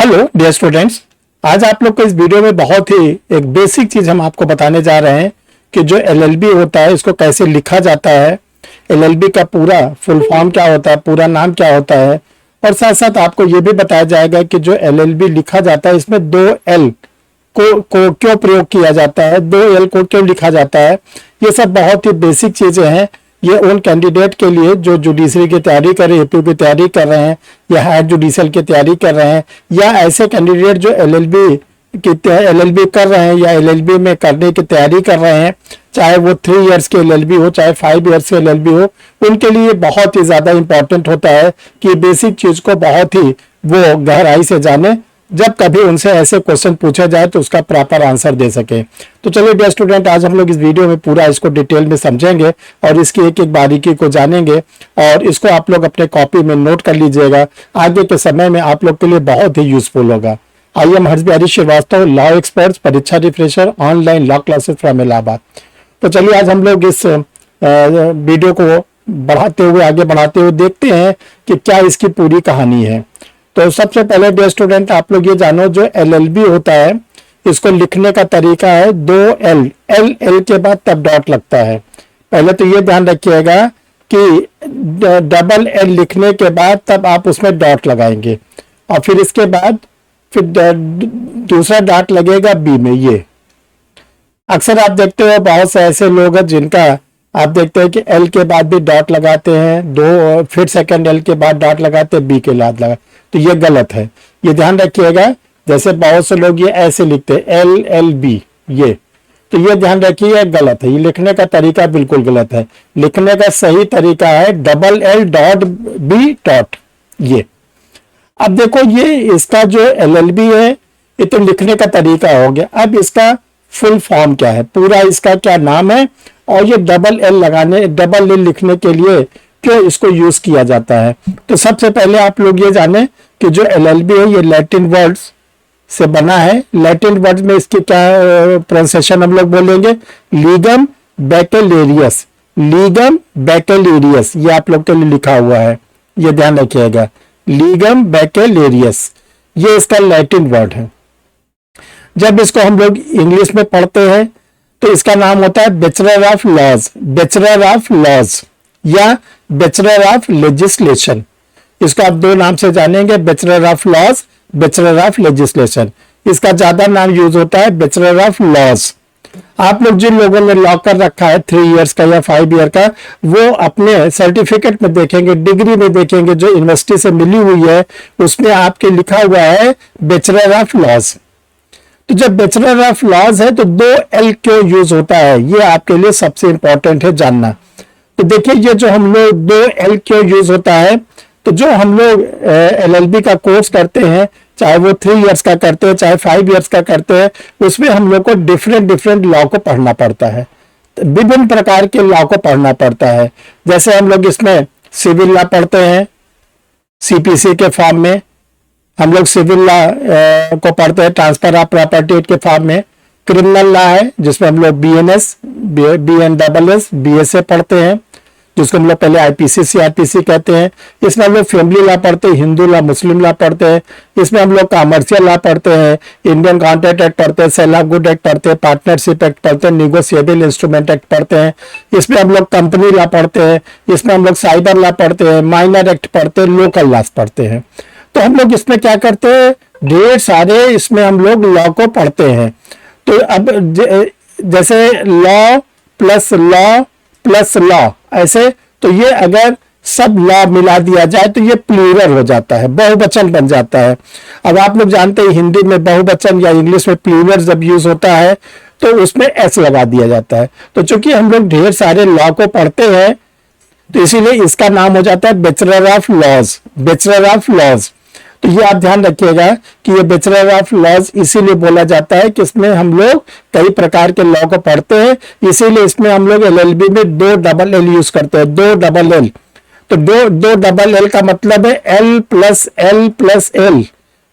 Hello dear students, आज आप लोग को इस वीडियो में बहुत ही एक बेसिक चीज हम आपको बताने जा रहे हैं कि जो एलएलबी होता है इसको कैसे लिखा जाता है। एलएलबी का पूरा फुल फॉर्म क्या होता है, पूरा नाम क्या होता है, और साथ साथ आपको ये भी बताया जाएगा कि जो एलएलबी लिखा जाता है इसमें दो एल को क्यों प्रयोग किया जाता है, दो एल को क्यों लिखा जाता है। ये सब बहुत ही बेसिक चीजें हैं। ये उन कैंडिडेट के लिए जो जुडिशरी की तैयारी कर रहे हैं, एपीयू की तैयारी कर रहे हैं, या हायर जुडिशियल की तैयारी कर रहे हैं, या ऐसे कैंडिडेट जो एलएलबी कर रहे हैं या एलएलबी में करने की तैयारी कर रहे हैं, चाहे वो 3 इयर्स के एलएलबी हो चाहे 5 इयर्स के एलएलबी हो, उनके लिए बहुत ही ज्यादा इंपॉर्टेंट होता है कि बेसिक चीज को बहुत ही वो गहराई से जाने, जब कभी उनसे ऐसे क्वेश्चन पूछा जाए तो उसका प्रॉपर आंसर दे सके। तो चलिए डियर स्टूडेंट, आज हम लोग इस वीडियो में पूरा इसको डिटेल में समझेंगे और इसकी एक एक बारीकी को जानेंगे, और इसको आप लोग अपने कॉपी में नोट कर लीजिएगा। आगे के समय में आप लोग के लिए बहुत ही यूजफुल होगा। I am Harsh Bihari Shrivastava, law experts, परीक्षा refresher, online law classes from Allahabad. तो चलिए आज हम लोग इस वीडियो को आगे बढ़ाते हुए देखते हैं कि क्या इसकी पूरी कहानी है। तो सबसे पहले डियर स्टूडेंट, आप लोग ये जानो, जो एलएलबी होता है इसको लिखने का तरीका है 2 एल के बाद तब डॉट लगता है। पहले तो ये ध्यान रखिएगा कि डबल एल लिखने के बाद तब आप उसमें डॉट लगाएंगे, और फिर इसके बाद फिर दूसरा डॉट लगेगा बी में। ये अक्सर आप देखते हो बहुत से ऐसे लोग हैं जिनका आप देखते हैं कि एल के बाद भी डॉट लगाते हैं, दो फिर सेकंड एल के बाद डॉट लगाते हैं, बी के बाद लगा, तो ये गलत है। ये ध्यान रखिएगा। जैसे बहुत से लोग ये ऐसे लिखते हैं LLB, ये तो ये ध्यान रखिए गलत है। ये लिखने का तरीका बिल्कुल गलत है। लिखने का सही तरीका है double L dot B dot. ये अब देखो, ये इसका जो LLB है ये तो लिखने का तरीका हो गया। अब इसका फुल फॉर्म क्या है, पूरा इसका क्या नाम है, और ये डबल एल लिखने के लिए क्यों इसको यूज किया जाता है। तो सबसे पहले आप लोग ये जाने कि जो एलएलबी है ये लैटिन वर्ड्स से बना है। लैटिन वर्ड्स में इसकी क्या प्रोनाउंसिएशन हम लोग बोलेंगे, लीगम बैकेलेरियस। लीगम बैकेलेरियस ये आप लोग के लिए लिखा हुआ है, ये ध्यान रखिएगा, लीगम बैकेलेरियस ये इसका लैटिन वर्ड है। जब इसको हम लोग इंग्लिश में पढ़ते हैं तो इसका नाम होता है bachelor of laws, bachelor of laws या बैचलर ऑफ लेजिस्लेशन। इसको आप दो नाम से जानेंगे, bachelor of laws, bachelor of legislation. इसका ज्यादा नाम यूज होता है बैचलर ऑफ लॉज। आप लोग जिन लोगों ने लॉ कर रखा है 3 इयर्स का या 5 ईयर का, वो अपने सर्टिफिकेट में देखेंगे, डिग्री में देखेंगे जो यूनिवर्सिटी से मिली हुई है, उसमें आपके लिखा हुआ है बैचलर ऑफ लॉज। तो जब बैचलर ऑफ लॉज है तो 2 एल क्यों यूज होता है, ये आपके लिए सबसे इंपॉर्टेंट है जानना। तो देखिए, ये जो हम लोग 2 एल क्यों यूज होता है, तो जो हम लोग एलएलबी का कोर्स करते हैं, चाहे वो 3 इयर्स का करते हैं चाहे 5 इयर्स का करते हैं, उसमें हम लोग को डिफरेंट लॉ को पढ़ना पड़ता है, विभिन्न प्रकार के लॉ को पढ़ना पड़ता है। जैसे हम लोग इसमें सिविल लॉ पढ़ते हैं, सीपीसी के फॉर्म में हम लोग सिविल लॉ को पढ़ते हैं, ट्रांसफर ऑफ प्रॉपर्टी के फॉर्म में। क्रिमिनल लॉ है जिसमें हम लोग BNS, BNSS, BSA पढ़ते हैं, जिसको हम लोग पहले IPC CRPC कहते हैं। इसमें हम लोग फैमिली लॉ पढ़ते हैं, हिंदू लॉ, मुस्लिम लॉ पढ़ते हैं। इसमें हम लोग कॉमर्शियल लॉ पढ़ते हैं, इंडियन कॉन्ट्रैक्ट एक्ट पढ़ते हैं, सेल ऑफ गुड एक्ट पढ़ते हैं, पार्टनरशिप एक्ट पढ़ते हैं, निगोशिएबल इंस्ट्रूमेंट एक्ट पढ़ते हैं। इसमें हम लोग कंपनी लॉ पढ़ते हैं, इसमें हम लोग साइबर लॉ पढ़ते हैं, माइनर एक्ट पढ़ते हैं, लोकल लॉ पढ़ते हैं। तो हम लोग इसमें क्या करते हैं, ढेर सारे इसमें हम लोग लॉ को पढ़ते हैं। तो अब जैसे लॉ प्लस लॉ ऐसे, तो ये अगर सब लॉ मिला दिया जाए तो ये प्लूरल हो जाता है, बहुवचन बन जाता है। अब आप लोग जानते हैं हिंदी में बहुवचन या इंग्लिश में प्लूरल जब यूज होता है तो उसमें एस लगा दिया जाता है। तो चूंकि हम लोग ढेर सारे लॉ को पढ़ते हैं तो इसीलिए इसका नाम हो जाता है bachelor of laws, bachelor of laws. तो ये आप ध्यान रखिएगा कि ये बैचलर ऑफ लॉज इसीलिए बोला जाता है कि इसमें हम लोग कई प्रकार के लॉ को पढ़ते हैं, इसीलिए इसमें हम लोग एलएलबी में 2 डबल एल यूज करते हैं, 2 डबल एल। तो दो डबल एल का मतलब है L plus L,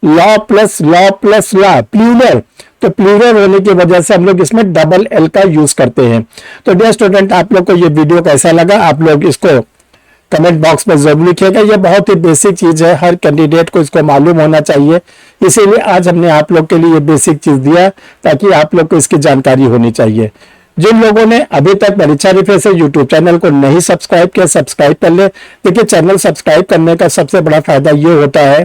law plus law, plural. तो प्लूरल होने की वजह से हम लोग इसमें डबल एल का यूज करते हैं। तो डियर स्टूडेंट, आप लोग को ये वीडियो कैसा लगा, आप लोग इसको कमेंट बॉक्स में जरूर लिखिएगा। ये बहुत ही बेसिक चीज है, हर कैंडिडेट को इसको मालूम होना चाहिए, इसीलिए आज हमने आप लोग के लिए ये बेसिक चीज दिया ताकि आप लोग को इसकी जानकारी होनी चाहिए। जिन लोगों ने अभी तक परीक्षा रिफ्रेशर यूट्यूब चैनल को नहीं सब्सक्राइब किया, सब्सक्राइब कर ले। देखिए, चैनल सब्सक्राइब करने का सबसे बड़ा फायदा ये होता है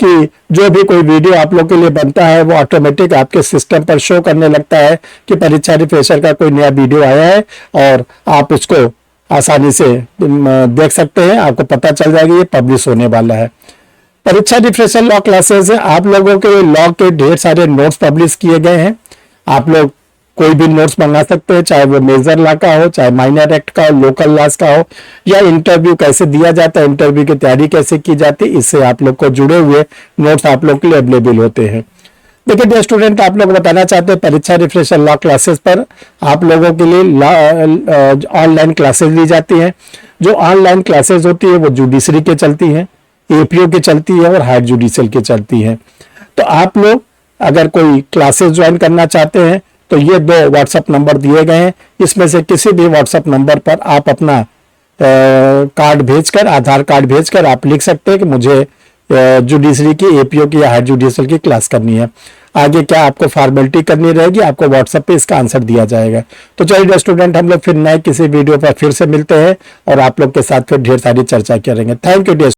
कि जो भी कोई वीडियो आप लोग के लिए बनता है वो ऑटोमेटिक आपके सिस्टम पर शो करने लगता है कि परीक्षा रिफ्रेशर का कोई नया वीडियो आया है, और आप उसको आसानी से देख सकते हैं, आपको पता चल जाएगा ये पब्लिश होने वाला है। परीक्षा रिफ्रेशर लॉ क्लासेस है, आप लोगों के लॉ के ढेर सारे नोट्स पब्लिश किए गए हैं। आप लोग कोई भी नोट्स मंगा सकते हैं, चाहे वो मेजर लॉ का हो, चाहे माइनर एक्ट का हो, लोकल लॉस का हो, या इंटरव्यू कैसे दिया जाता है, इंटरव्यू की तैयारी कैसे की जाती है, इससे आप लोग को जुड़े हुए नोट्स आप लोग के लिए अवेलेबल होते हैं। देखिए डियर स्टूडेंट, आप लोग बताना चाहते हैं परीक्षा रिफ्रेशर लॉ क्लासेस पर आप लोगों के लिए ऑनलाइन क्लासेस ली जाती हैं। जो ऑनलाइन क्लासेस होती है वो जुडिशरी के चलती हैं, एपीओ के चलती है और हायर जुडिशियल के चलती हैं। तो आप लोग अगर कोई क्लासेस ज्वाइन करना चाहते हैं तो ये 2 व्हाट्सएप नंबर दिए गए हैं, इसमें से किसी भी व्हाट्सएप नंबर पर आप अपना कार्ड भेजकर, आधार कार्ड भेजकर आप लिख सकते हैं कि मुझे जुडिशरी की, एपीओ की या हायर जुडिशियल की क्लास करनी है। आगे क्या आपको फॉर्मेलिटी करनी रहेगी, आपको व्हाट्सएप पे इसका आंसर दिया जाएगा। तो चलिए स्टूडेंट, हम लोग फिर नए किसी वीडियो पर फिर से मिलते हैं और आप लोग के साथ फिर ढेर सारी चर्चा करेंगे। Thank you dear.